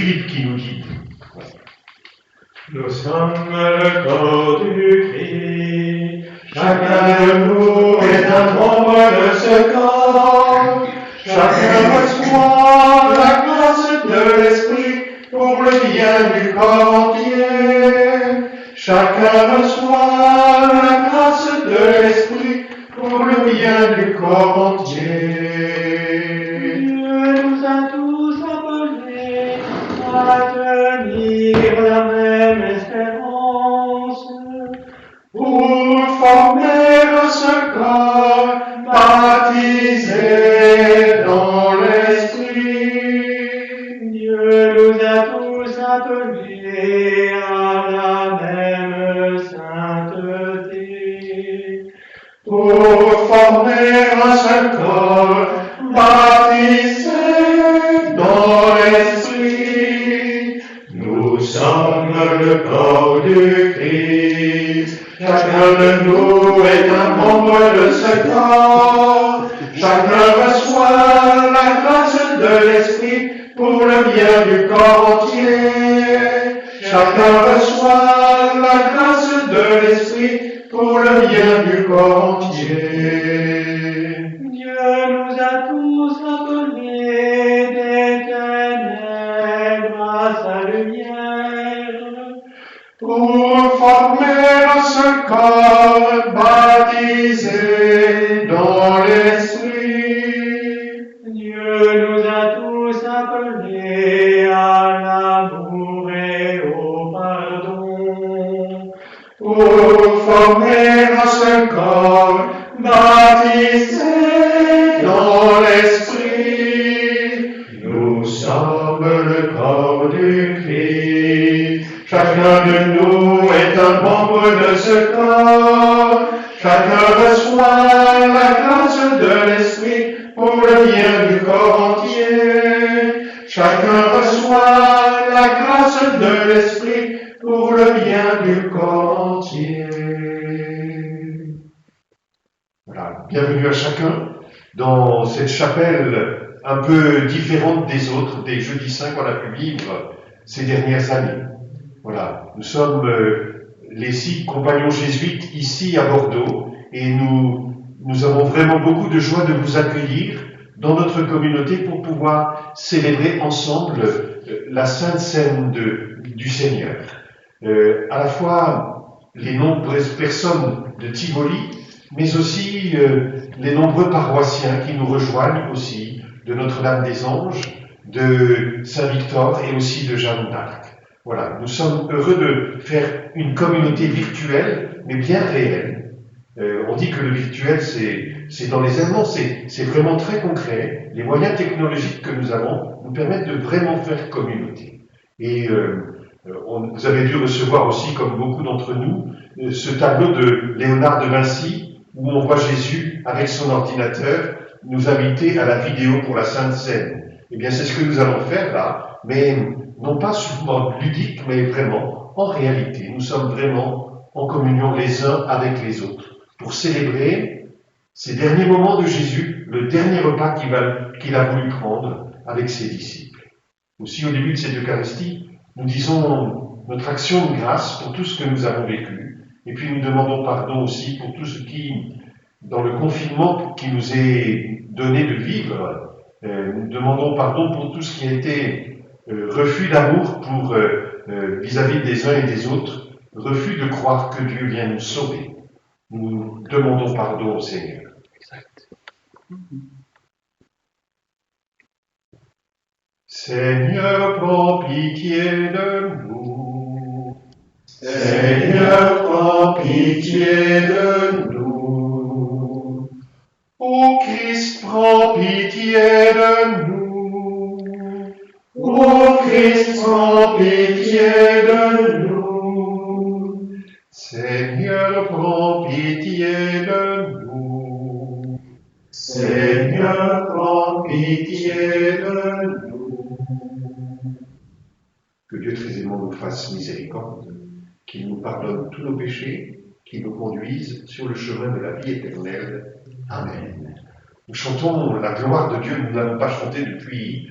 Philippe qui nous guide. Nous sommes le corps du Christ, chacun de nous est un membre de ce corps, chacun reçoit la grâce de l'Esprit pour le bien du corps entier. Chacun reçoit la grâce de l'Esprit pour le bien du corps entier. Dieu nous a tous appelés à tenir la même espérance, Pour former un seul corps, baptisé dans l'Esprit. Dieu nous a tous appelés à la même sainteté. Pour former un seul corps, baptisé dans l'Esprit. Nous sommes le corps du Christ. Chacun de nous est un membre de ce corps. Chacun reçoit la grâce de l'Esprit pour le bien du corps entier. Chacun reçoit la grâce de l'Esprit pour le bien du corps entier. Dieu nous a tous appelés des ténèbres à sa lumière. Pour former un seul corps, baptisé dans l'Esprit. Dieu nous a tous appelés à l'amour et au pardon. Pour former un seul corps, baptisé dans l'Esprit. Nous sommes le corps du Christ. Chacun de nous est un membre de ce corps. Chacun reçoit la grâce de l'Esprit pour le bien du corps entier. Chacun reçoit la grâce de l'Esprit pour le bien du corps entier. Voilà, bienvenue à chacun dans cette chapelle un peu différente des autres, des jeudis saints qu'on a pu vivre ces dernières années. Voilà, nous sommes les 6 compagnons jésuites ici à Bordeaux et nous avons vraiment beaucoup de joie de vous accueillir dans notre communauté pour pouvoir célébrer ensemble la Sainte Seine du Seigneur. À la fois les nombreuses personnes de Tivoli, mais aussi les nombreux paroissiens qui nous rejoignent aussi, de Notre-Dame des Anges, de Saint-Victor et aussi de Jeanne d'Arc. Voilà, nous sommes heureux de faire une communauté virtuelle, mais bien réelle. On dit que le virtuel, c'est dans les événements, c'est vraiment très concret. Les moyens technologiques que nous avons nous permettent de vraiment faire communauté. Et vous avez dû recevoir aussi, comme beaucoup d'entre nous, ce tableau de Léonard de Vinci, où on voit Jésus, avec son ordinateur, nous inviter à la vidéo pour la Sainte Seine. Eh bien, c'est ce que nous allons faire là, mais non pas sous mode ludique, mais vraiment en réalité. Nous sommes vraiment en communion les uns avec les autres pour célébrer ces derniers moments de Jésus, le dernier repas qu'il a voulu prendre avec ses disciples. Aussi, au début de cette Eucharistie, nous disons notre action de grâce pour tout ce que nous avons vécu, et puis nous demandons pardon aussi pour tout ce qui, dans le confinement qui nous est donné de vivre, nous demandons pardon pour tout ce qui a été refus d'amour pour vis-à-vis des uns et des autres, refus de croire que Dieu vient nous sauver. Nous demandons pardon au Seigneur. Seigneur, prends pitié de nous. Seigneur, prends pitié de nous. Ô Christ, prends pitié de nous. Ô Christ, prends pitié de nous. Seigneur, prends pitié de nous. Seigneur, prends pitié de nous. Que Dieu très aimant nous fasse miséricorde, qu'il nous pardonne tous nos péchés, qu'il nous conduise sur le chemin de la vie éternelle. Amen. Nous chantons la gloire de Dieu, nous ne l'avons pas chanté depuis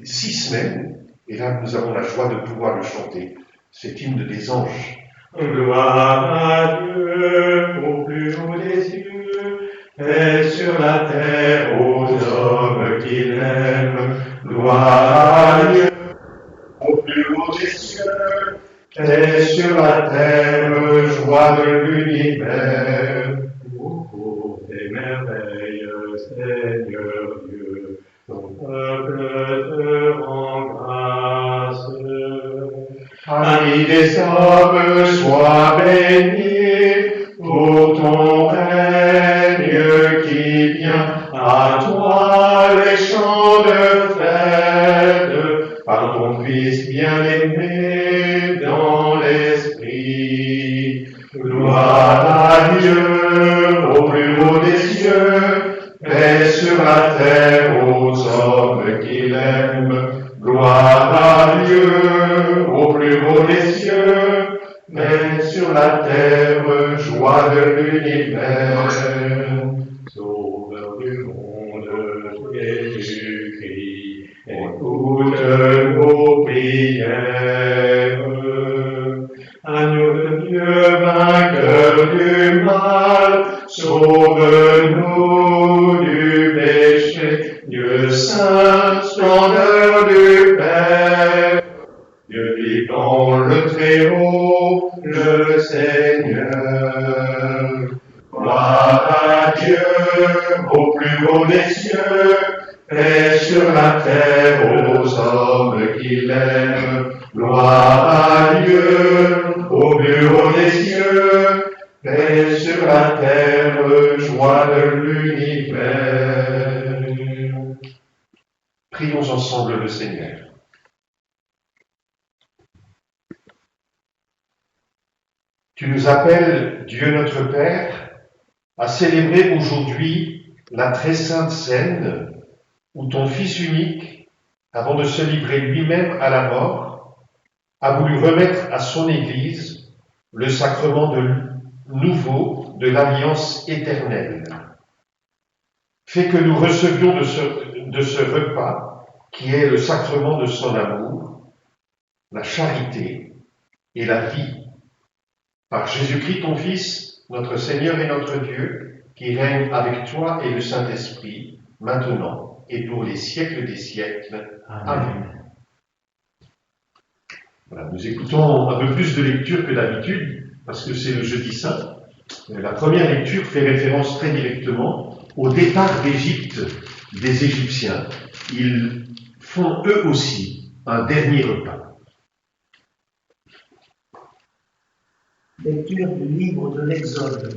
6 semaines, Et là, nous avons la joie de pouvoir le chanter, cet hymne des anges. Gloire à Dieu au plus haut des cieux, et sur la terre aux hommes qu'il aime. Gloire à Dieu au plus haut des cieux, et sur la terre, joie de l'univers. Pour tes merveilles, Seigneur Dieu, ton peuple te rend grâce. Ami des hommes, sois béni pour ton règne qui vient. À toi les chants de fête, par ton Fils bien-aimé dans l'esprit. Gloire à Dieu au plus haut des cieux, paix sur la terre aux hommes qu'il aime. Gloire à Dieu au plus haut des cieux, mais sur la terre, joie de l'univers. Sauveur du monde, Jésus-Christ, écoute nos prières. Agneau de Dieu, vainqueur du mal, sauve-nous du péché. Dieu saint, splendeur du Père, Dieu vivant le Très-Haut, le Seigneur. Gloire à Dieu au plus haut des cieux, paix sur la terre aux hommes qu'il aime. Gloire à Dieu au plus haut des cieux, paix sur la terre, joie de l'univers. Prions ensemble le Seigneur. Tu nous appelles, Dieu notre Père, à célébrer aujourd'hui la très sainte scène où ton Fils unique, avant de se livrer lui-même à la mort, a voulu remettre à son Église le sacrement nouveau de l'alliance éternelle. Fais que nous recevions de ce repas, qui est le sacrement de son amour, la charité et la vie, par Jésus-Christ ton Fils, notre Seigneur et notre Dieu, qui règne avec toi et le Saint-Esprit, maintenant et pour les siècles des siècles. Amen. Voilà, nous écoutons un peu plus de lecture que d'habitude, parce que c'est le jeudi saint. La première lecture fait référence très directement au départ d'Égypte des Égyptiens. Ils font eux aussi un dernier repas. Lecture du livre de l'Exode.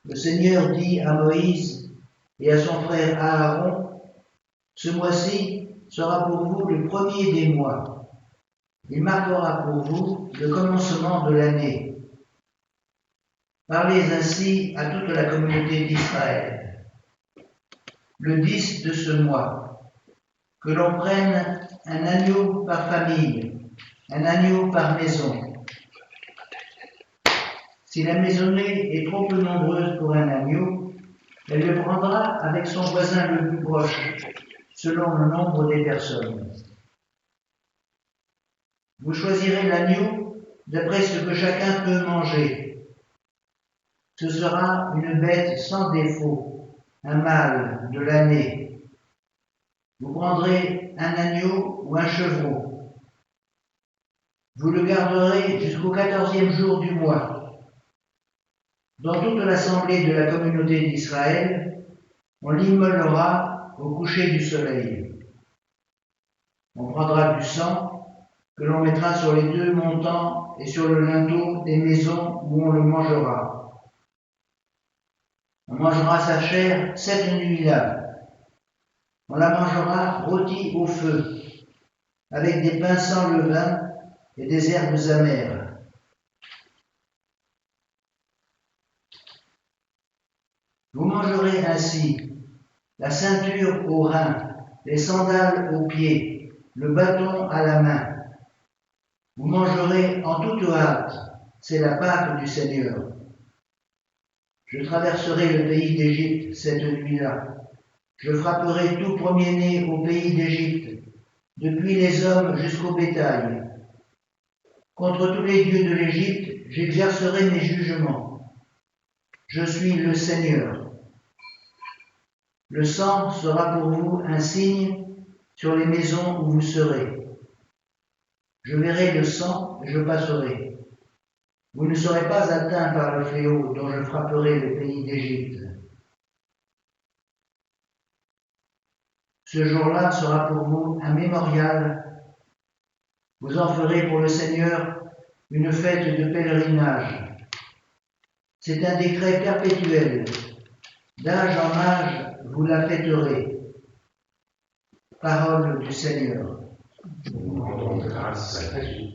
Le Seigneur dit à Moïse et à son frère Aaron, « Ce mois-ci sera pour vous le premier des mois. Il marquera pour vous le commencement de l'année. Parlez ainsi à toute la communauté d'Israël. Le 10 de ce mois, que l'on prenne un agneau par famille, un agneau par maison. Si la maisonnée est trop peu nombreuse pour un agneau, elle le prendra avec son voisin le plus proche, selon le nombre des personnes. Vous choisirez l'agneau d'après ce que chacun peut manger. Ce sera une bête sans défaut, un mâle de l'année. Vous prendrez un agneau ou un chevreau. Vous le garderez jusqu'au 14e jour du mois. Dans toute l'assemblée de la communauté d'Israël, on l'immolera au coucher du soleil. On prendra du sang que l'on mettra sur les deux montants et sur le linteau des maisons où on le mangera. On mangera sa chair 7 nuits-là. On la mangera rôtie au feu, avec des pains sans levain et des herbes amères. Vous mangerez ainsi la ceinture aux reins, les sandales aux pieds, le bâton à la main. Vous mangerez en toute hâte, c'est la Pâque du Seigneur. Je traverserai le pays d'Égypte cette nuit-là. Je frapperai tout premier-né au pays d'Égypte, depuis les hommes jusqu'au bétail. Contre tous les dieux de l'Égypte, j'exercerai mes jugements. Je suis le Seigneur. Le sang sera pour vous un signe sur les maisons où vous serez. Je verrai le sang et je passerai. Vous ne serez pas atteints par le fléau dont je frapperai le pays d'Égypte. Ce jour-là sera pour vous un mémorial. Vous en ferez pour le Seigneur une fête de pèlerinage. C'est un décret perpétuel. D'âge en âge, vous la fêterez. Parole du Seigneur. Nous rendons grâce à Dieu.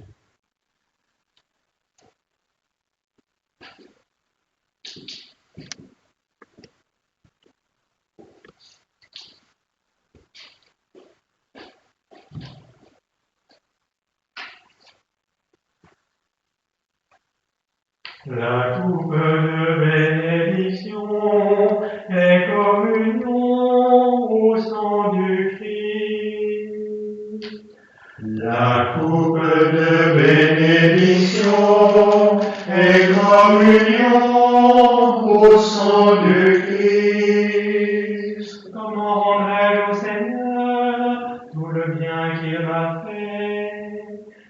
La coupe de bénédiction est communion au sang du Christ. La coupe de bénédiction est communion au sang du Christ. Comment rendrai-je au Seigneur tout le bien qu'il m'a fait?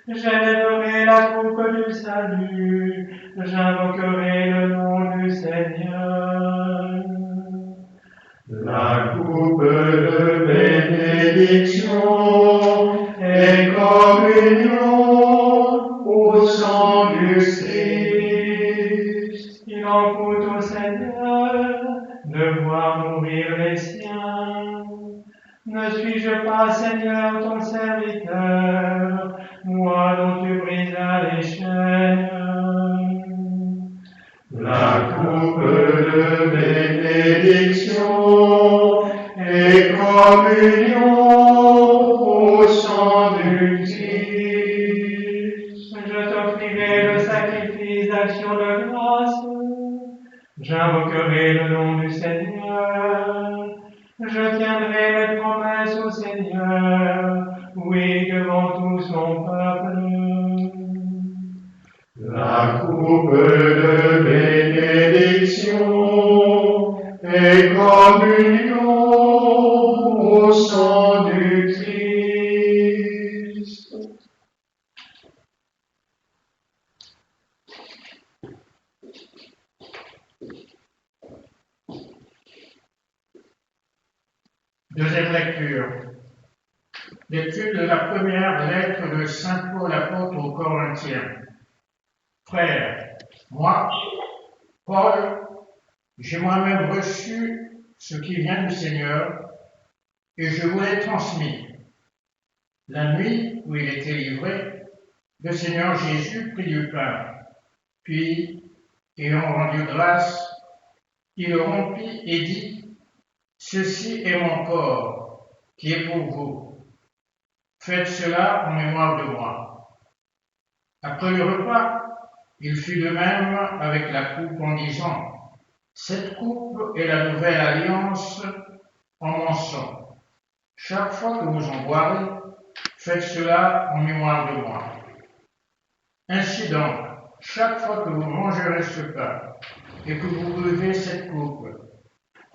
J'élèverai la coupe du salut. J'invoquerai le nom du Seigneur. La coupe de bénédiction est communion au sang du Christ. Il en coûte au Seigneur de voir mourir les siens. Ne suis-je pas, Seigneur, ton serviteur, moi dont tu brisas les chaînes? La coupe de bénédiction est communion au sang du Christ. Je t'offrirai le sacrifice d'action de grâce. J'invoquerai le nom du Seigneur. Je tiendrai mes promesses au Seigneur, oui, devant tout son peuple. La coupe de bénédiction est communion au sang du Christ. Deuxième lecture. Lecture de la première lettre de Saint Paul apôtre aux Corinthiens. Frères, moi, Paul, j'ai moi-même reçu ce qui vient du Seigneur et je vous l'ai transmis. La nuit où il était livré, le Seigneur Jésus prit du pain, puis, ayant rendu grâce, il le rompit et dit: ceci est mon corps qui est pour vous. Faites cela en mémoire de moi. Après le repas, il fut de même avec la coupe en disant: cette coupe est la nouvelle alliance en mon sang. Chaque fois que vous en boirez, faites cela en mémoire de moi. Ainsi donc, chaque fois que vous mangerez ce pain et que vous buvez cette coupe,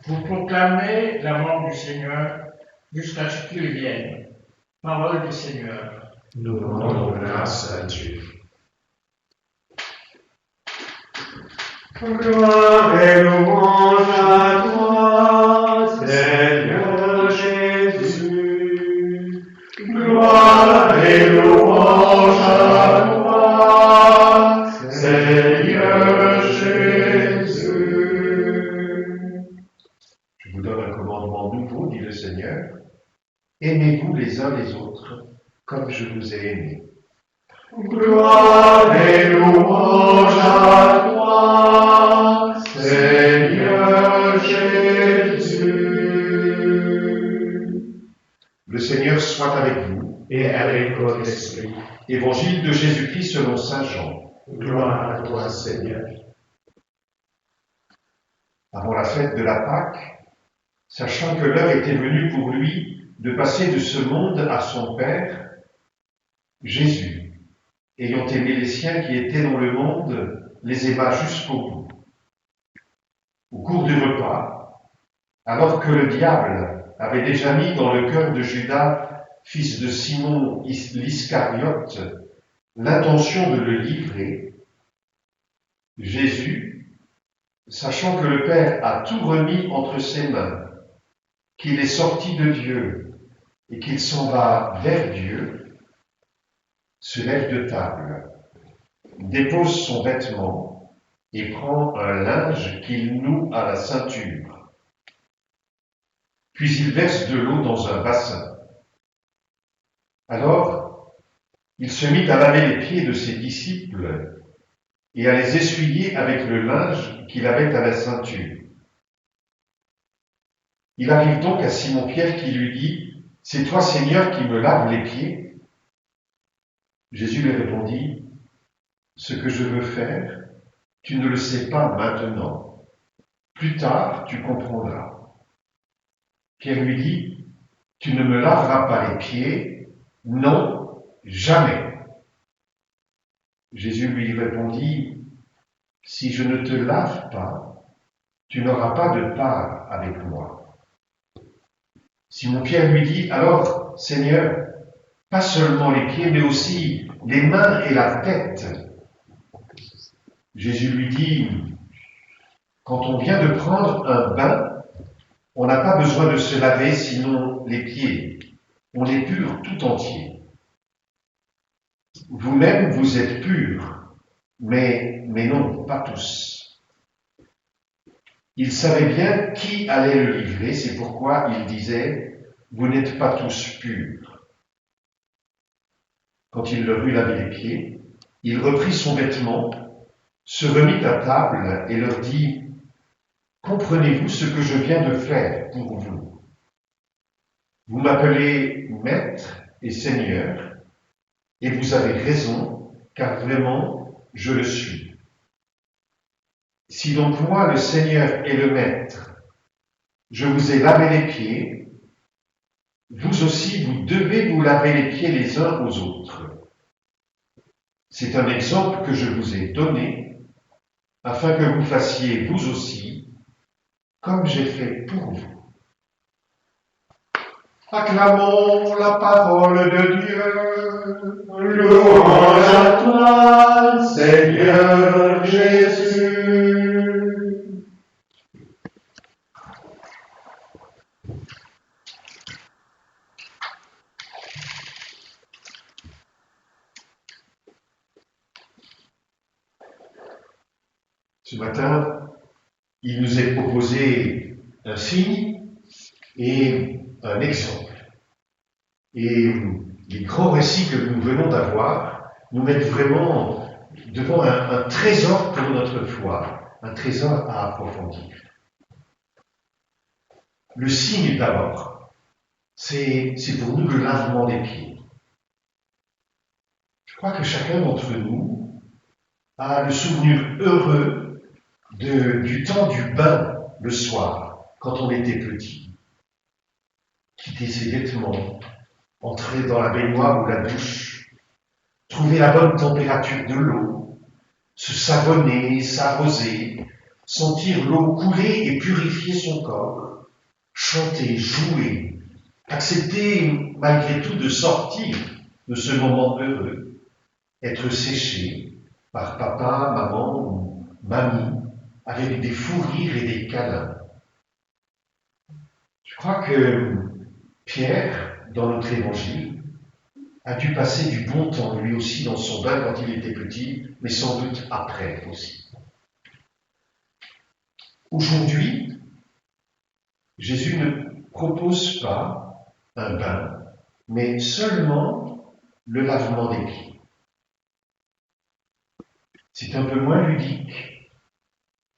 vous proclamez la mort du Seigneur jusqu'à ce qu'il vienne. Parole du Seigneur. Nous rendons grâce à Dieu. Gloire et louange à toi, Seigneur Jésus. Gloire et louange à toi, Seigneur Jésus. Je vous donne un commandement nouveau, dit le Seigneur. Aimez-vous les uns les autres, comme je vous ai aimés. Gloire et louange à toi, Seigneur Jésus. Le Seigneur soit avec vous. Et avec votre esprit. Évangile de Jésus-Christ selon saint Jean. Gloire à toi, Seigneur. Avant la fête de la Pâque, sachant que l'heure était venue pour lui de passer de ce monde à son Père, Jésus, ayant aimé les siens qui étaient dans le monde, les aima jusqu'au bout. Au cours du repas, alors que le diable avait déjà mis dans le cœur de Judas, fils de Simon l'Iscariote, l'intention de le livrer, Jésus, sachant que le Père a tout remis entre ses mains, qu'il est sorti de Dieu et qu'il s'en va vers Dieu, se lève de table, dépose son vêtement et prend un linge qu'il noue à la ceinture. Puis il verse de l'eau dans un bassin. Alors, il se mit à laver les pieds de ses disciples et à les essuyer avec le linge qu'il avait à la ceinture. Il arrive donc à Simon-Pierre qui lui dit « C'est toi, Seigneur, qui me laves les pieds ?» Jésus lui répondit « Ce que je veux faire, tu ne le sais pas maintenant. Plus tard, tu comprendras. » Pierre lui dit « Tu ne me laveras pas les pieds, non, jamais. » Jésus lui répondit « Si je ne te lave pas, tu n'auras pas de part avec moi. » Simon-Pierre lui dit « Alors, Seigneur, pas seulement les pieds, mais aussi les mains et la tête. » Jésus lui dit « Quand on vient de prendre un bain, on n'a pas besoin de se laver sinon les pieds. On est pur tout entier. Vous-même, vous êtes purs, mais non, pas tous. » Il savait bien qui allait le livrer, c'est pourquoi il disait « Vous n'êtes pas tous purs. » Quand il leur eut lavé les pieds, il reprit son vêtement, se remit à table et leur dit « Comprenez-vous ce que je viens de faire pour vous? Vous m'appelez Maître et Seigneur, et vous avez raison, car vraiment, je le suis. Si donc moi, le Seigneur et le Maître, je vous ai lavé les pieds, vous aussi, vous devez vous laver les pieds les uns aux autres. C'est un exemple que je vous ai donné, afin que vous fassiez vous aussi, comme j'ai fait pour vous. » Acclamons la parole de Dieu. Louange à toi, Seigneur Jésus. Ce matin, il nous est proposé un signe et un exemple. Et les grands récits que nous venons d'avoir nous mettent vraiment devant un trésor pour notre foi, un trésor à approfondir. Le signe d'abord, c'est pour nous le lavement des pieds. Je crois que chacun d'entre nous a le souvenir heureux du temps du bain le soir, quand on était petit. Quitter ses vêtements, entrer dans la baignoire ou la douche, trouver la bonne température de l'eau, se savonner, s'arroser, sentir l'eau couler et purifier son corps, chanter, jouer, accepter malgré tout de sortir de ce moment heureux, être séché par papa, maman ou mamie, avec des fous rires et des câlins. Je crois que Pierre, dans notre évangile, a dû passer du bon temps, lui aussi, dans son bain quand il était petit, mais sans doute après aussi. Aujourd'hui, Jésus ne propose pas un bain, mais seulement le lavement des pieds. C'est un peu moins ludique,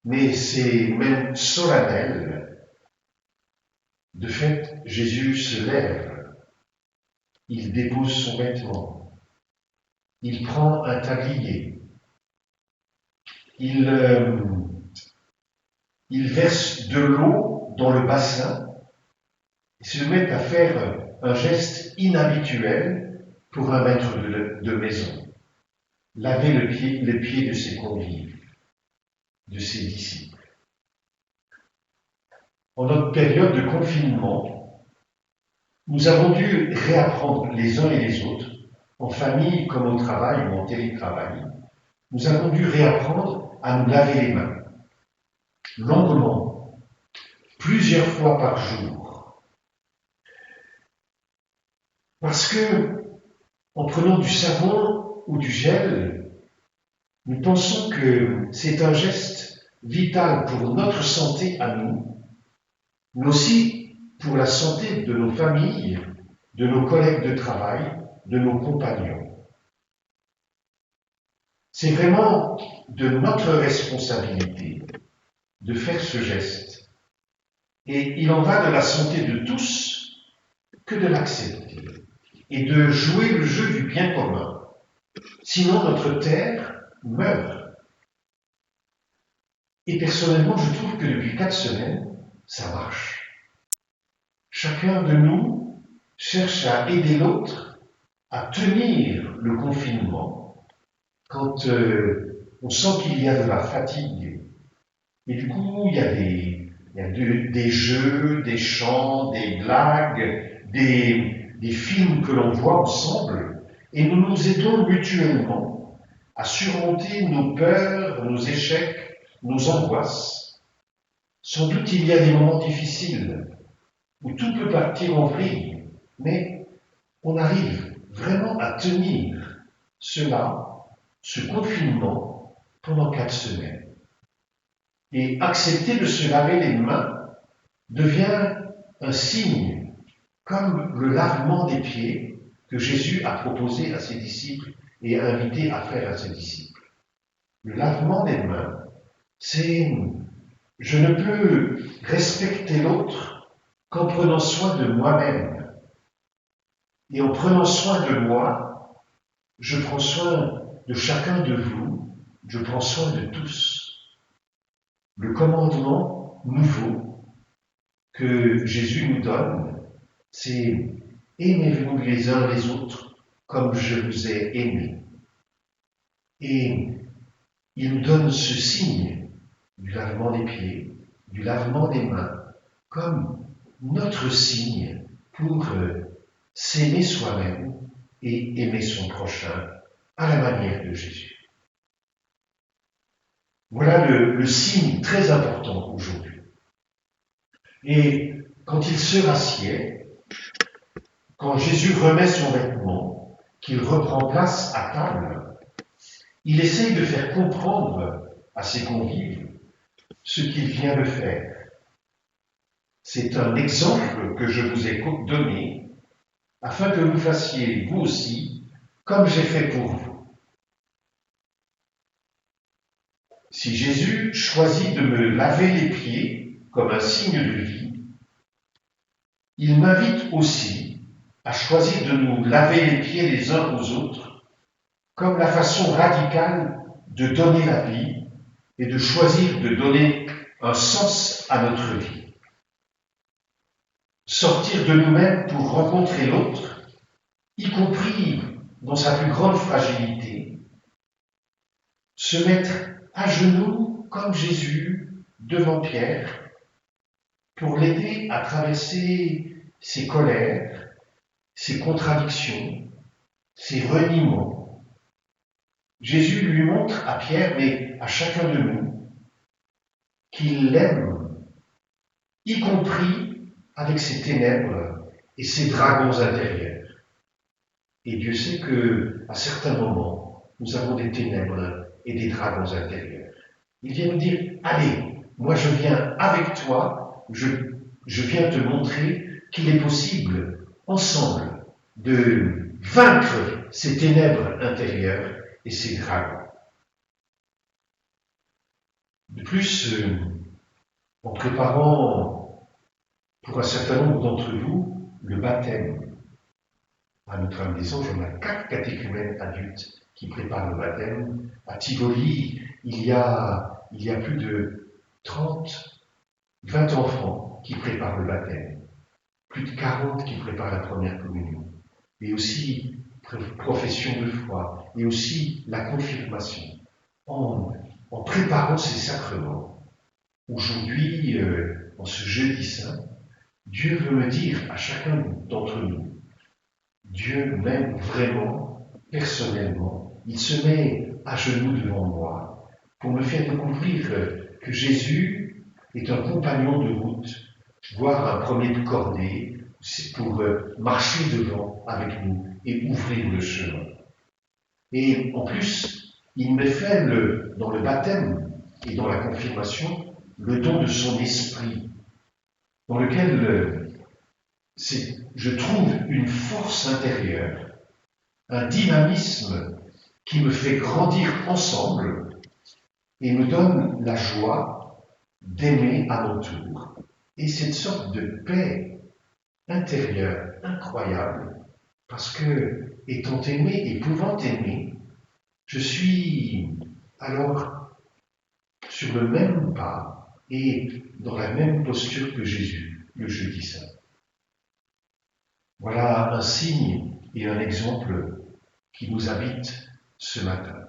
mais c'est même solennel. De fait, Jésus se lève, il dépose son vêtement, il prend un tablier, il verse de l'eau dans le bassin Ils se mettent à faire un geste inhabituel pour un maître de maison. Laver les pieds de ses convives, de ses disciples. En notre période de confinement, nous avons dû réapprendre les uns et les autres, en famille comme au travail ou en télétravail, nous avons dû réapprendre à nous laver les mains, longuement, plusieurs fois par jour. Parce que, en prenant du savon ou du gel, nous pensons que c'est un geste vital pour notre santé à nous, mais aussi pour la santé de nos familles, de nos collègues de travail, de nos compagnons. C'est vraiment de notre responsabilité de faire ce geste. Et il en va de la santé de tous que de l'accepter et de jouer le jeu du bien commun. Sinon, notre terre meurt. Et personnellement, je trouve que depuis 4 semaines, ça marche. Chacun de nous cherche à aider l'autre à tenir le confinement quand on sent qu'il y a de la fatigue. Et du coup, il y a des jeux, des chants, des blagues, des films que l'on voit ensemble, et nous nous aidons mutuellement à surmonter nos peurs, nos échecs, nos angoisses. Sans doute il y a des moments difficiles où tout peut partir en vrille, mais on arrive vraiment à tenir ce confinement, pendant 4 semaines. Et accepter de se laver les mains devient un signe, comme le lavement des pieds que Jésus a proposé à ses disciples et a invité à faire à ses disciples. Le lavement des mains, c'est « je ne peux respecter l'autre qu'en prenant soin de moi-même. Et en prenant soin de moi, je prends soin de chacun de vous, je prends soin de tous. » Le commandement nouveau que Jésus nous donne, c'est « aimez-vous les uns les autres comme je vous ai aimés ». Et il nous donne ce signe du lavement des pieds, du lavement des mains, comme notre signe pour s'aimer soi-même et aimer son prochain à la manière de Jésus. Voilà le signe très important aujourd'hui. Et quand il se rassied, quand Jésus remet son vêtement, qu'il reprend place à table, il essaye de faire comprendre à ses convives ce qu'il vient de faire. C'est un exemple que je vous ai donné afin que vous fassiez, vous aussi, comme j'ai fait pour vous. Si Jésus choisit de me laver les pieds comme un signe de vie, il m'invite aussi à choisir de nous laver les pieds les uns aux autres comme la façon radicale de donner la vie et de choisir de donner un sens à notre vie. Sortir de nous-mêmes pour rencontrer l'autre, y compris dans sa plus grande fragilité, se mettre à genoux comme Jésus devant Pierre pour l'aider à traverser ses colères, ses contradictions, ses reniements. Jésus lui montre à Pierre, mais à chacun de nous, qu'il l'aime, y compris avec ses ténèbres et ses dragons intérieurs. Et Dieu sait qu'à certains moments, nous avons des ténèbres et des dragons intérieurs. Il vient nous dire, allez, moi je viens avec toi, je viens te montrer qu'il est possible, ensemble, de vaincre ces ténèbres intérieures et ces dragons. De plus, en préparant pour un certain nombre d'entre vous le baptême, à notre maison, on a 4 catéchumènes adultes qui préparent le baptême. À Tivoli, il y a plus de 20 enfants qui préparent le baptême. plus de 40 qui préparent la première communion, et aussi profession de foi, et aussi la confirmation. En préparant ces sacrements, aujourd'hui, en ce jeudi saint, Dieu veut me dire à chacun d'entre nous, Dieu m'aime vraiment, personnellement, il se met à genoux devant moi pour me faire découvrir que Jésus est un compagnon de route, voire un premier de cordée, c'est pour marcher devant avec nous et ouvrir le chemin. Et en plus, il me fait dans le baptême et dans la confirmation le don de son esprit, dans lequel je trouve une force intérieure, un dynamisme qui me fait grandir ensemble et me donne la joie d'aimer à mon tour. Et cette sorte de paix intérieure incroyable, parce que, étant aimé et pouvant aimer, je suis alors sur le même pas et dans la même posture que Jésus, le jeudi saint. Voilà un signe et un exemple qui nous habite ce matin.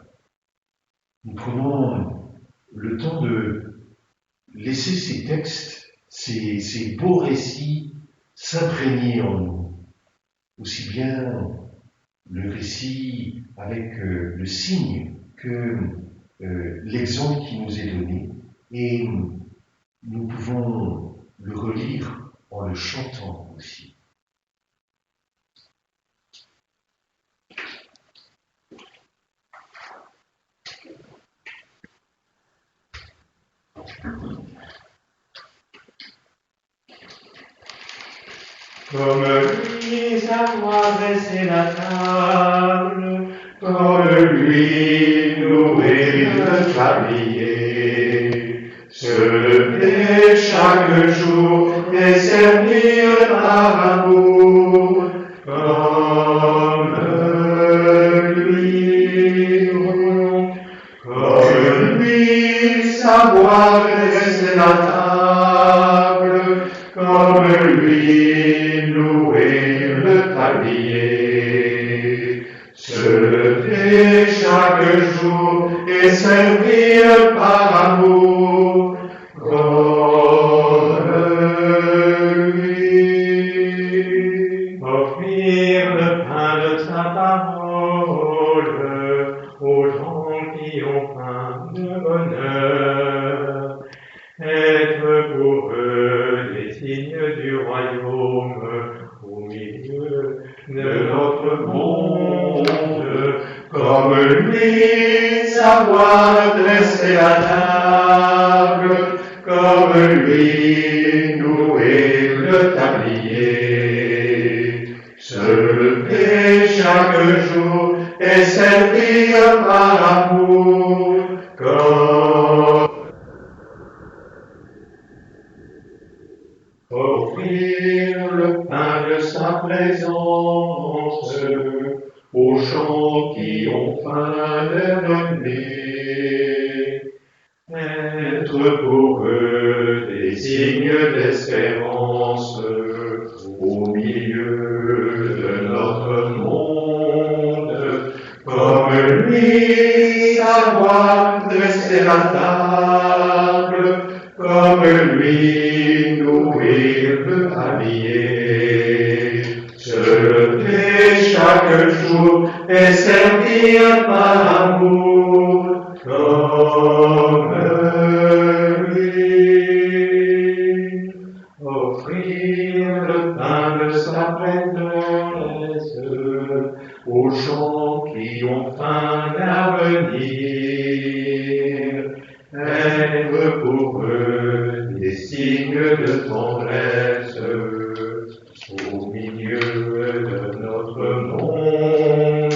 Nous prenons le temps de laisser ces textes, ces beaux récits s'imprégner en nous. Aussi bien le récit avec le signe que l'exemple qui nous est donné. Et nous pouvons le relire en le chantant aussi. Comme lui savoir dresser la table, comme lui nourrir le tablier, se lever chaque jour et servir par amour, comme lui savoir dresser la table, comme lui louer le tablier, se lever chaque jour et servir par amour, comme lui. Offrir le pain de sa parole aux gens qui ont faim de bonheur, être pour eux les signes du royaume au milieu de notre monde, comme lui savoir dresser la table, comme lui nouer le tablier, se lever chaque jour et servir par amour, comme offrir le pain de sa présence aux gens qui ont faim de donner, être pour eux des signes d'espérance au milieu de notre monde, comme lui savoir dresser la table, comme lui nourrir le tablier, se lever chaque jour et servir par amour, comme lui. Offrir le pain de sa prêtresse aux gens qui ont faim d'avenir, être pour eux des signes de tendresse au milieu de notre monde,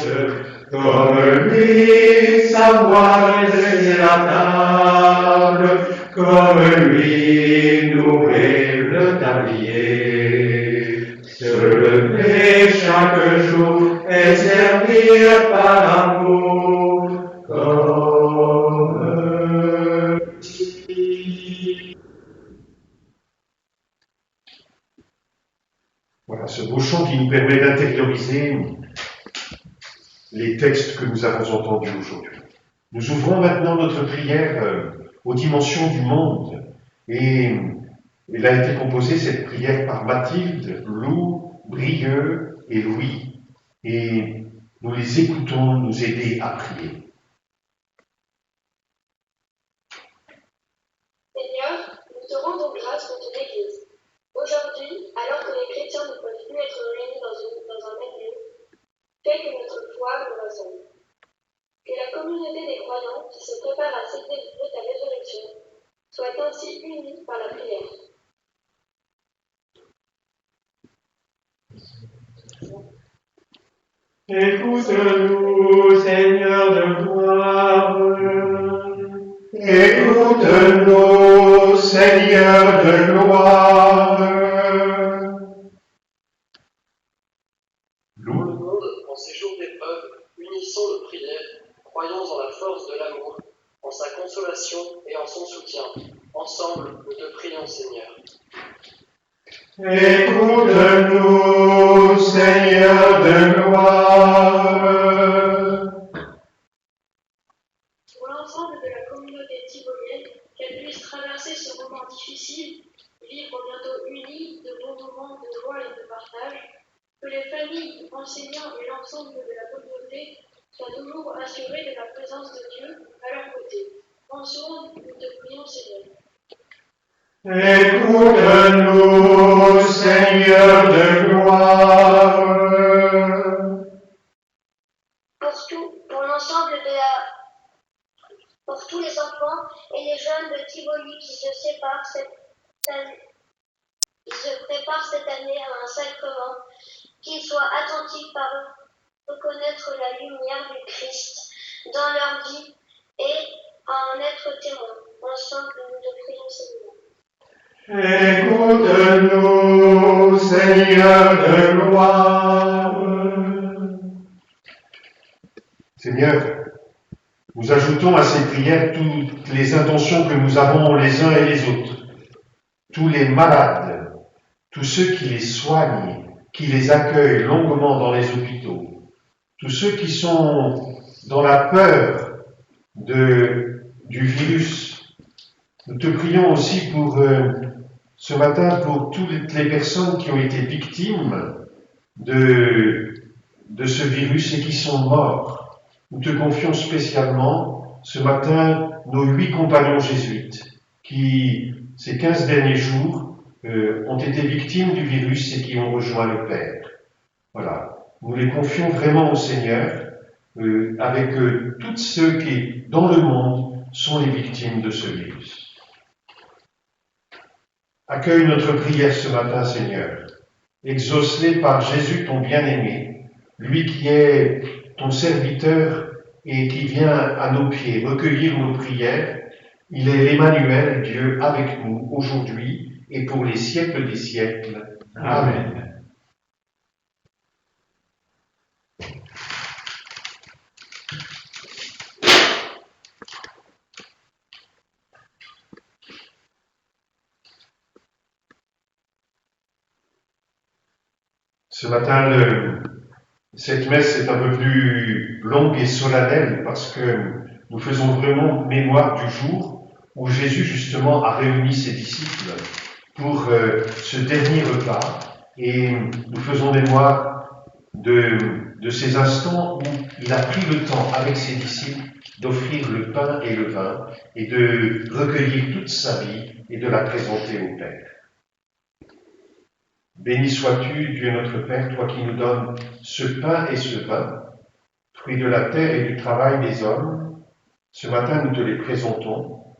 comme lui savoir dresser la table, comme lui nourrir le tablier, se lever chaque jour et servir par amour, comme lui. ce beau chant qui nous permet d'intérioriser les textes que nous avons entendus aujourd'hui. Nous ouvrons maintenant notre prière aux dimensions du monde. Et elle a été composée, cette prière, par Mathilde, Lou, Brieux et Louis. Et nous les écoutons nous aider à prier. Seigneur, nous te rendons grâce pour ton Église. Aujourd'hui, alors que les chrétiens ne peuvent plus être réunis dans un même lieu, fais que notre foi nous rassemble. Que la communauté des croyants qui se prépare à célébrer ta résurrection soit ainsi unie par la prière. Écoute-nous, Seigneur de gloire. Écoute-nous, Seigneur de gloire. Pour le monde, en ces jours d'épreuve, unissons nos prières, croyons en la force de l'amour, en sa consolation et en son soutien. Ensemble, nous te prions, Seigneur. Écoute-nous, Seigneur de gloire. Pour l'ensemble de la communauté thibolienne, qu'elle puisse traverser ce moment difficile, vivre bientôt unis de bons moments de joie et de partage, que les familles, enseignants et l'ensemble de la communauté soient toujours assurés de la présence de Dieu à leur côté. Ensemble, nous te prions, Seigneur. Écoute-nous, Seigneur de gloire. Pour l'ensemble pour tous les enfants et les jeunes de Tivoli qui se préparent cette année à un sacrement, qu'ils soient attentifs à reconnaître la lumière du Christ dans leur vie et à en être témoins. Ensemble, nous te prions, Seigneur. Écoute-nous, Seigneur de gloire. Seigneur, nous ajoutons à ces prières toutes les intentions que nous avons les uns et les autres, tous les malades, tous ceux qui les soignent, qui les accueillent longuement dans les hôpitaux, tous ceux qui sont dans la peur du virus. Nous te prions aussi pour ce matin pour toutes les personnes qui ont été victimes de ce virus et qui sont morts. Nous te confions spécialement ce matin nos 8 compagnons jésuites qui, ces 15 derniers jours, ont été victimes du virus et qui ont rejoint le Père. Voilà. Nous les confions vraiment au Seigneur, avec tous ceux qui, dans le monde, sont les victimes de ce virus. Accueille notre prière ce matin, Seigneur. Exauce-les par Jésus, ton bien-aimé, lui qui est ton serviteur et qui vient à nos pieds recueillir nos prières. Il est l'Emmanuel, Dieu avec nous, aujourd'hui et pour les siècles des siècles. Amen. Ce matin, cette messe est un peu plus longue et solennelle parce que nous faisons vraiment mémoire du jour où Jésus justement a réuni ses disciples pour ce dernier repas et nous faisons mémoire de ces instants où il a pris le temps avec ses disciples d'offrir le pain et le vin et de recueillir toute sa vie et de la présenter au Père. Béni sois-tu, Dieu notre Père, toi qui nous donnes ce pain et ce vin, fruits de la terre et du travail des hommes. Ce matin, nous te les présentons.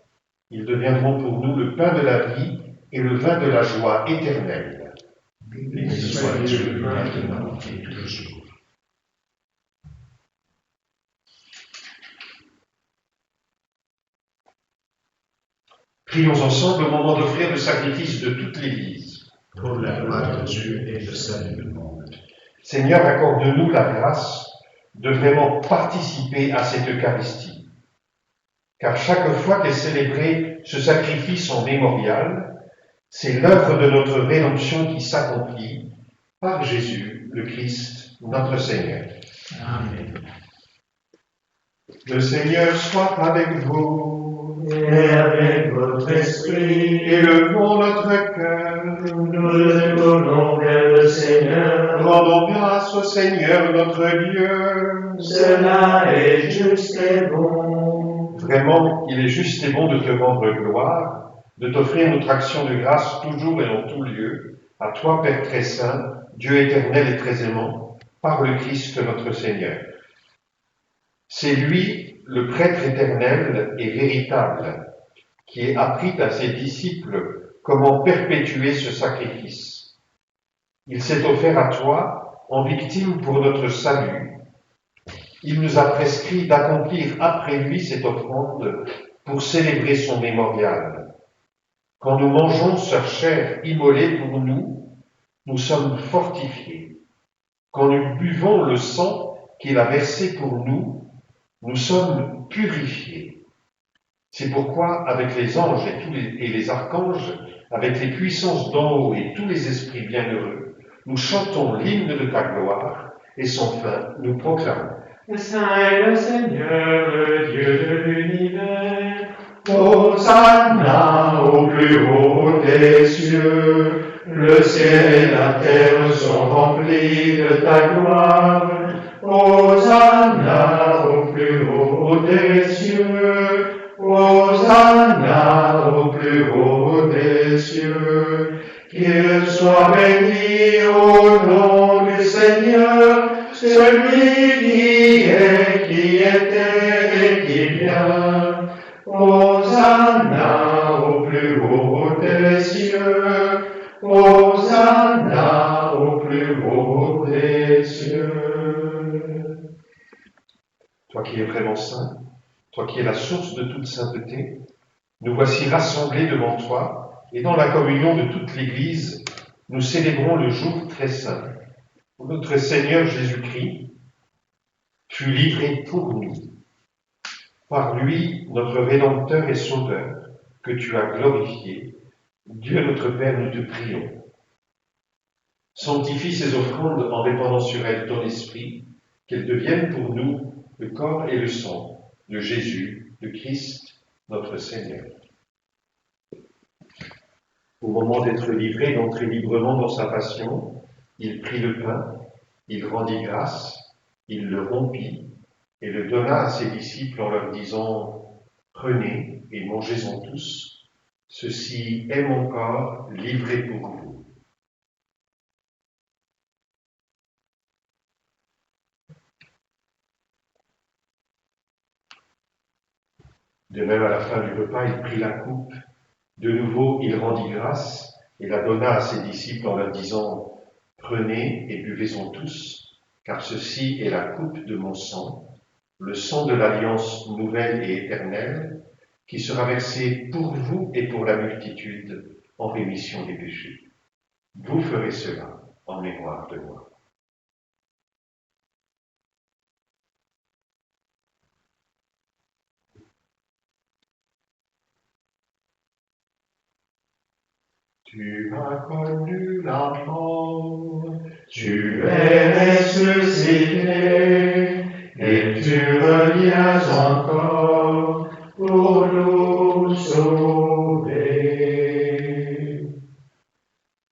Ils deviendront pour nous le pain de la vie et le vin de la joie éternelle. Béni soit Dieu maintenant et toujours. Prions ensemble au moment d'offrir le sacrifice de toute l'Église. Pour la gloire de Dieu et le salut du monde. Seigneur, accorde-nous la grâce de vraiment participer à cette Eucharistie. Car chaque fois qu'est célébré ce sacrifice en mémorial, c'est l'œuvre de notre rédemption qui s'accomplit par Jésus, le Christ, notre Seigneur. Amen. Le Seigneur soit avec vous. Et avec votre esprit, Élevons notre cœur. nous nous tournons vers le Seigneur. Rendons grâce au Seigneur notre Dieu. Cela est juste et bon. Vraiment, il est juste et bon de te rendre gloire, de t'offrir notre action de grâce toujours et en tout lieu, à toi, Père très saint, Dieu éternel et très aimant, par le Christ notre Seigneur. C'est lui, le prêtre éternel et véritable, qui a appris à ses disciples comment perpétuer ce sacrifice. Il s'est offert à toi en victime pour notre salut. Il nous a prescrit d'accomplir après lui cette offrande pour célébrer son mémorial. Quand nous mangeons sa chair immolée pour nous, nous sommes fortifiés. Quand nous buvons le sang qu'il a versé pour nous, nous sommes purifiés. C'est pourquoi, avec les anges et les archanges, avec les puissances d'en haut et tous les esprits bienheureux, nous chantons l'hymne de ta gloire, et sans fin, nous proclamons. Saint est le Seigneur, le Dieu de l'univers. Hosanna au plus haut des cieux. Le ciel et la terre sont remplis de ta gloire. Hosanna au plus haut des cieux. Hosanna au plus haut des cieux. Qu'il soit béni au nom du Seigneur, celui qui est, qui était et qui vient. Hosanna au plus haut des cieux. Hosanna au plus haut des cieux. Toi qui es vraiment saint, toi qui es la source de toute sainteté, nous voici rassemblés devant toi, et dans la communion de toute l'Église, nous célébrons le jour très saint, où notre Seigneur Jésus-Christ fut livré pour nous. Par lui, notre Rédempteur et Sauveur, que tu as glorifié, Dieu notre Père, nous te prions. Sanctifie ces offrandes en répandant sur elles ton esprit, qu'elles deviennent pour nous le corps et le sang de Jésus, le Christ, notre Seigneur. Au moment d'être livré, d'entrer librement dans sa passion, il prit le pain, il rendit grâce, il le rompit et le donna à ses disciples en leur disant « Prenez et mangez-en tous, ceci est mon corps livré pour vous. » De même, à la fin du repas, il prit la coupe. De nouveau, il rendit grâce et la donna à ses disciples en leur disant « Prenez et buvez-en tous, car ceci est la coupe de mon sang, le sang de l'alliance nouvelle et éternelle, qui sera versé pour vous et pour la multitude en rémission des péchés. Vous ferez cela en mémoire de moi. » Tu as connu la mort, Tu es ressuscité, et tu reviens encore pour nous sauver.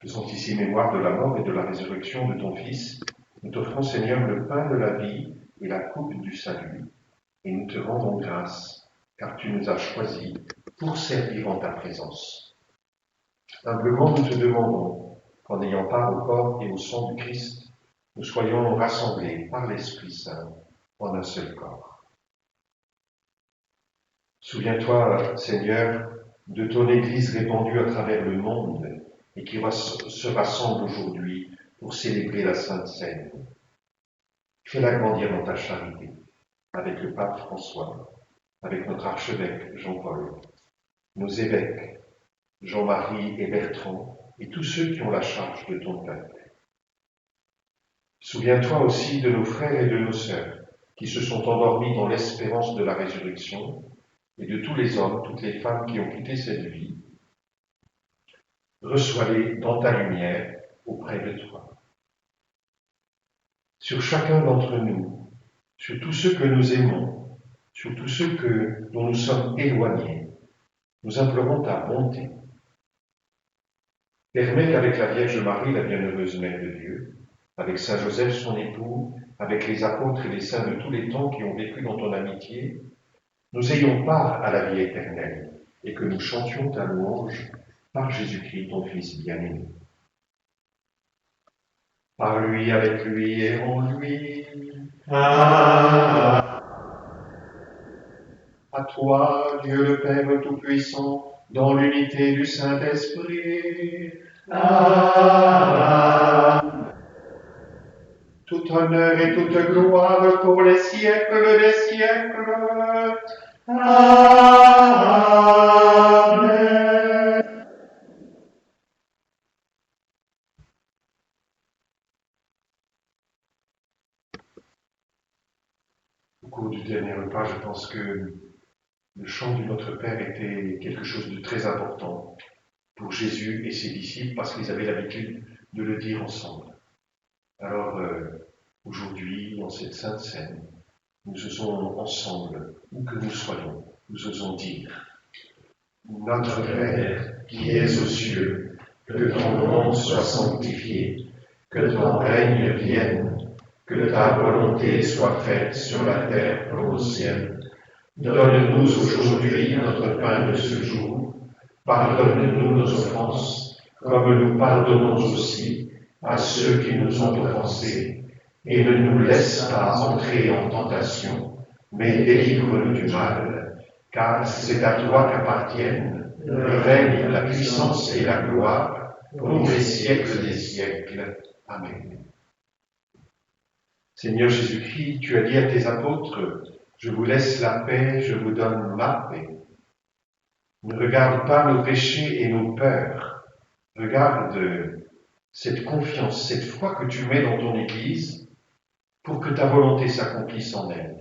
faisant ici mémoire de la mort et de la résurrection de ton Fils, nous t'offrons, Seigneur, le pain de la vie et la coupe du salut, et nous te rendons grâce, car tu nous as choisis pour servir en ta présence. Humblement, nous te demandons qu'en ayant part au corps et au sang du Christ, nous soyons rassemblés par l'Esprit Saint en un seul corps. Souviens-toi, Seigneur, de ton Église répandue à travers le monde et qui se rassemble aujourd'hui pour célébrer la Sainte Seine. Fais-la grandir dans ta charité, avec le pape François, avec notre archevêque Jean-Paul, nos évêques, Jean-Marie et Bertrand, et tous ceux qui ont la charge de ton peuple. Souviens-toi aussi de nos frères et de nos sœurs, qui se sont endormis dans l'espérance de la résurrection, et de tous les hommes, toutes les femmes qui ont quitté cette vie. Reçois-les dans ta lumière auprès de toi. sur chacun d'entre nous, sur tous ceux que nous aimons, sur tous ceux dont nous sommes éloignés. Nous implorons ta bonté. Permets qu'avec la Vierge Marie, la bienheureuse Mère de Dieu, avec Saint Joseph, son époux, avec les apôtres et les saints de tous les temps qui ont vécu dans ton amitié, nous ayons part à la vie éternelle et que nous chantions ta louange par Jésus-Christ, ton Fils bien-aimé. Par lui, avec lui et en lui. Amen. À toi, Dieu le Père Tout-Puissant, dans l'unité du Saint-Esprit. Amen. Tout honneur et toute gloire pour les siècles des siècles. Amen. Au cours du dernier repas, je pense que le chant du Notre Père était quelque chose de très important pour Jésus et ses disciples parce qu'ils avaient l'habitude de le dire ensemble. Alors, aujourd'hui, en cette Sainte Seine, nous osons ensemble, où que nous soyons, nous osons dire « Notre Père, qui es aux cieux, que ton nom soit sanctifié, que ton règne vienne, que ta volonté soit faite sur la terre comme au ciel. Donne-nous aujourd'hui notre pain de ce jour. Pardonne-nous nos offenses, comme nous pardonnons aussi à ceux qui nous ont offensés. Et ne nous laisse pas entrer en tentation, mais délivre-nous du mal. Car c'est à toi qu'appartiennent le règne, la puissance et la gloire pour les siècles des siècles. Amen. Seigneur Jésus-Christ, tu as dit à tes apôtres, « Je vous laisse la paix, je vous donne ma paix. » Ne regarde pas nos péchés et nos peurs. Regarde cette confiance, cette foi que tu mets dans ton Église pour que ta volonté s'accomplisse en elle.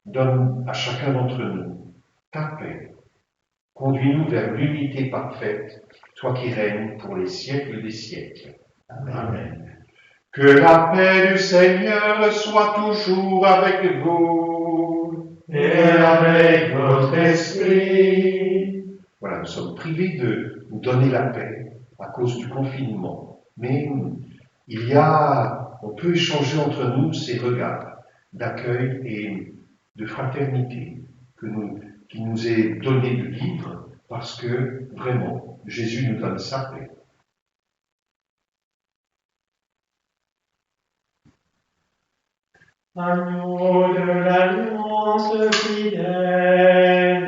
Donne à chacun d'entre nous ta paix. Conduis-nous vers l'unité parfaite, toi qui règnes pour les siècles des siècles. Amen. Que la paix du Seigneur soit toujours avec vous. Et avec votre esprit. Voilà, nous sommes privés de nous donner la paix à cause du confinement. Mais on peut échanger entre nous ces regards d'accueil et de fraternité qui nous est donné de vivre parce que vraiment, Jésus nous donne sa paix. Agneau de l'alliance fidèle,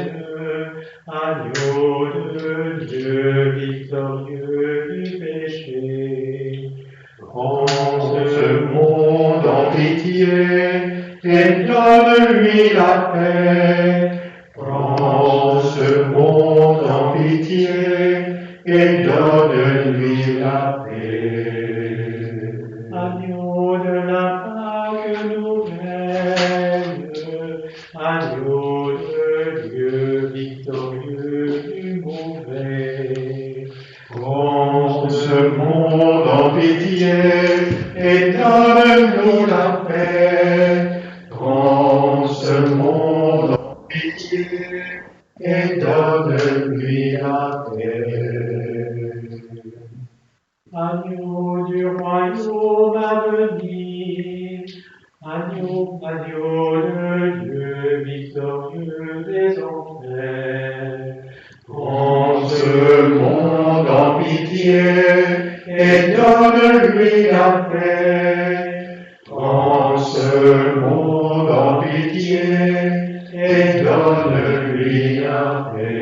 agneau de Dieu victorieux du péché, prends ce monde en pitié et donne-lui la paix. Prends ce monde en pitié et donne-lui la paix. Agneau de la Pâque nouvelle, agneau de Dieu victorieux du mauvais. Prends ce monde en pitié et donne-nous la paix. Prends ce monde en pitié et donne-lui la paix. Agneau du royaume à venir, agneau de Dieu victorieux des enfers. Prends ce monde en pitié et donne-lui la paix. Prends ce monde en pitié et donne-lui la paix.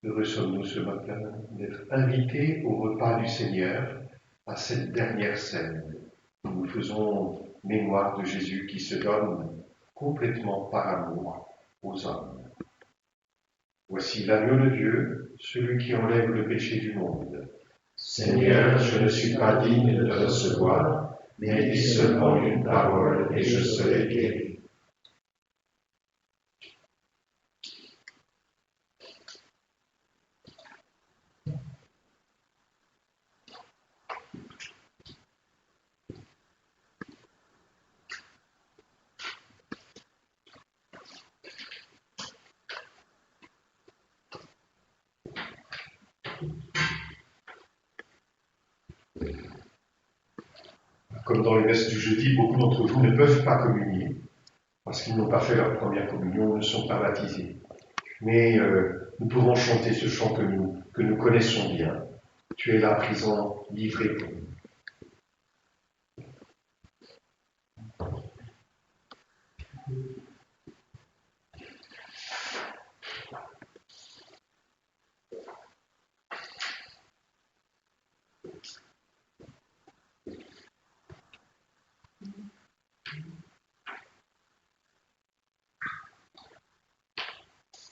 Heureux sommes-nous ce matin d'être invités au repas du Seigneur, à cette dernière scène où nous faisons mémoire de Jésus qui se donne complètement par amour aux hommes. Voici l'agneau de Dieu, celui qui enlève le péché du monde. Seigneur, je ne suis pas digne de te recevoir, mais dis seulement une parole et je serai guéri. comme dans les messes du jeudi, beaucoup d'entre vous ne peuvent pas communier parce qu'ils n'ont pas fait leur première communion, ne sont pas baptisés. Mais nous pouvons chanter ce chant que nous connaissons bien. Tu es là, présent, livré pour nous.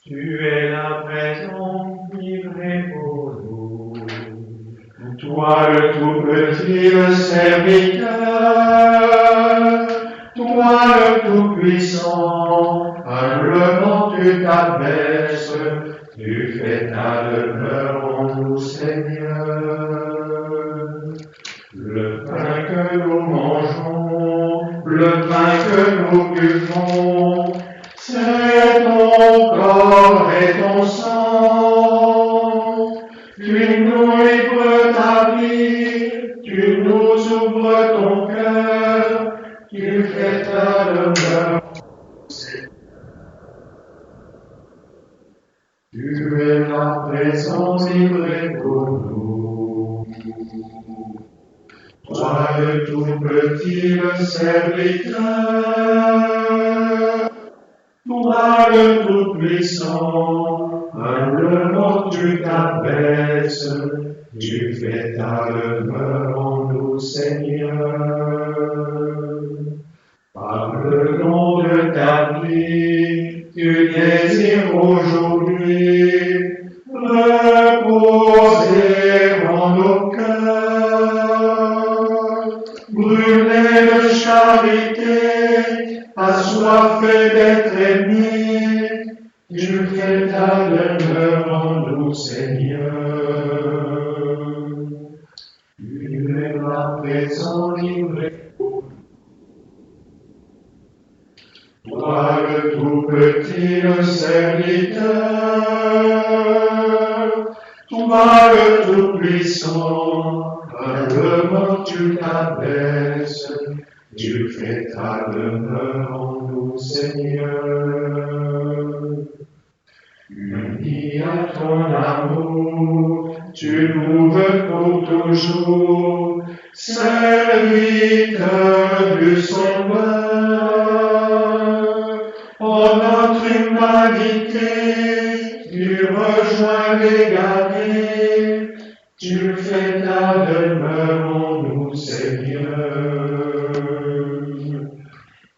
Tu es là présent, livré pour nous. Toi le tout petit, le serviteur, toi le tout puissant, humblement tu t'abaisses, tu fais ta demeure en nous, Seigneur. Le pain que nous mangeons, le pain que nous buvons, c'est ton corps et ton sang. Tu nous livres ta vie, tu nous ouvres ton cœur, tu fais ta demeure. Tu es la présence livrée pour nous. Toi le tout petit, le serviteur, toi le tout-puissant, humblement tu t'abaisses, tu fais ta demeure en nous, Seigneur. Par le nom de ta vie, tu désires aujourd'hui reposer en nos cœurs, brûler de charité, assoiffé d'être aimé, tu fais ta demeure en nous, Seigneur. Tu es la présent livré. Toi le tout petit, le serviteur, toi le tout puissant, humblement tu t'abaisses, tu fais ta demeure en nous, Seigneur. Unis à ton amour, tu nous veux pour toujours, serviteur du Sauveur. En notre humanité, tu rejoins les guerriers, tu fais ta demeure en nous, Seigneur.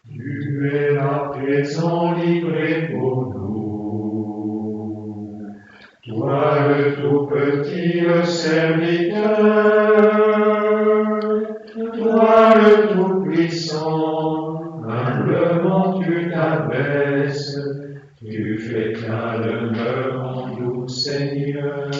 Tu es là présent, livré pour nous. Toi le tout petit, le serviteur, toi le tout puissant, humblement tu t'abaisses, tu fais ta demeure en nous, Seigneur.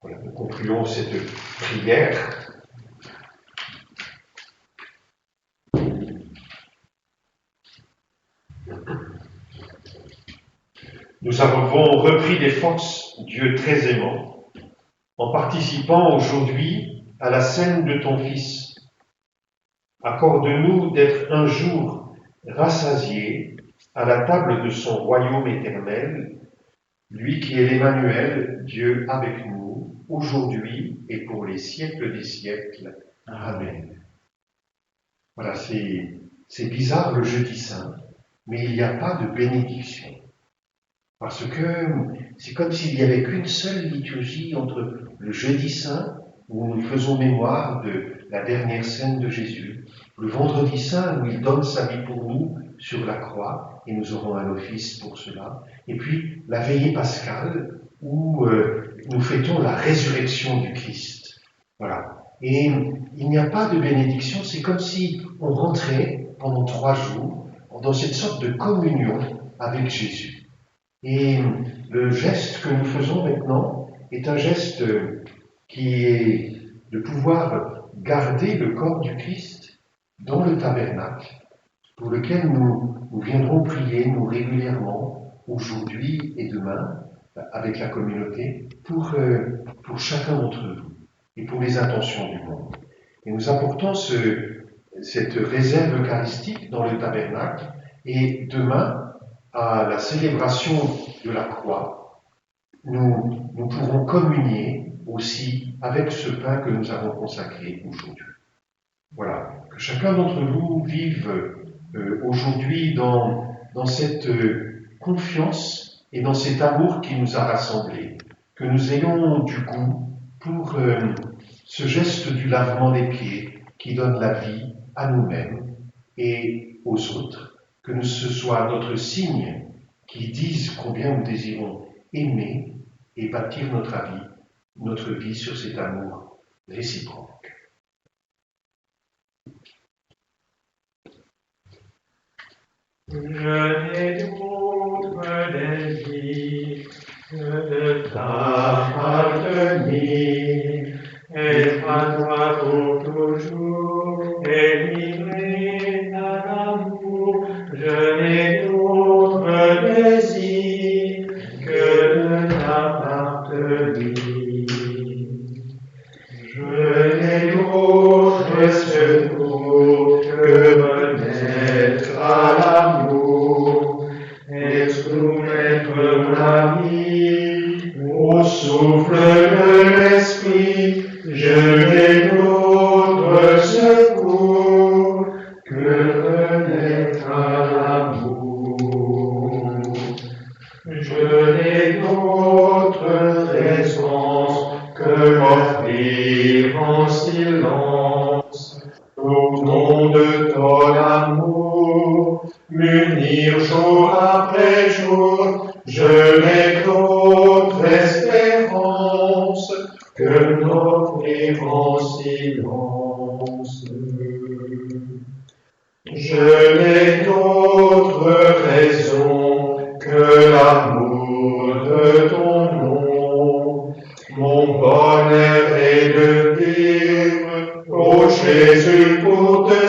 Voilà, nous concluons cette prière. Nous avons repris des forces, Dieu très aimant, en participant aujourd'hui à la scène de ton Fils. Accorde-nous d'être un jour rassasiés à la table de son royaume éternel, lui qui est l'Emmanuel, Dieu avec nous, aujourd'hui et pour les siècles des siècles. Amen. Voilà, c'est bizarre le jeudi saint, mais il n'y a pas de bénédiction. Parce que c'est comme s'il n'y avait qu'une seule liturgie entre le jeudi saint, où nous faisons mémoire de la dernière scène de Jésus, le vendredi saint, où il donne sa vie pour nous sur la croix, et nous aurons un office pour cela, et puis la veillée pascale, où nous fêtons la résurrection du Christ. Voilà. Et il n'y a pas de bénédiction, c'est comme si on rentrait pendant 3 jours dans cette sorte de communion avec Jésus. Et le geste que nous faisons maintenant est un geste qui est de pouvoir garder le corps du Christ dans le tabernacle, pour lequel nous viendrons prier, nous, régulièrement, aujourd'hui et demain, avec la communauté, pour chacun d'entre vous et pour les intentions du monde. Et nous apportons cette réserve eucharistique dans le tabernacle, et demain, à la célébration de la croix, nous pourrons communier aussi avec ce pain que nous avons consacré aujourd'hui. Voilà, que chacun d'entre vous vive aujourd'hui dans cette confiance et dans cet amour qui nous a rassemblés, que nous ayons du goût pour ce geste du lavement des pieds qui donne la vie à nous-mêmes et aux autres, que ce soit notre signe qui dise combien nous désirons aimer et bâtir notre vie sur cet amour réciproque. Je n'ai d'autre désir que de t'appartenir, être à toi pour toujours et vivre dans l'amour. Je n'ai d'autre désir que de t'appartenir. Je n'ai d'autre secours que renaître à l'amour, et soumettre ma vie au souffle de l'esprit. Je n'ai d'autre secours que renaître à l'amour. Je n'ai d'autre présence que m'offrir en silence au nom de ton amour, m'unir jour après jour. Je n'ai d'autre espérance que m'offrir en silence. Je n'ai d'autre raison que l'amour de ton nom. Mon bonheur est de vivre, ô Jésus, pour te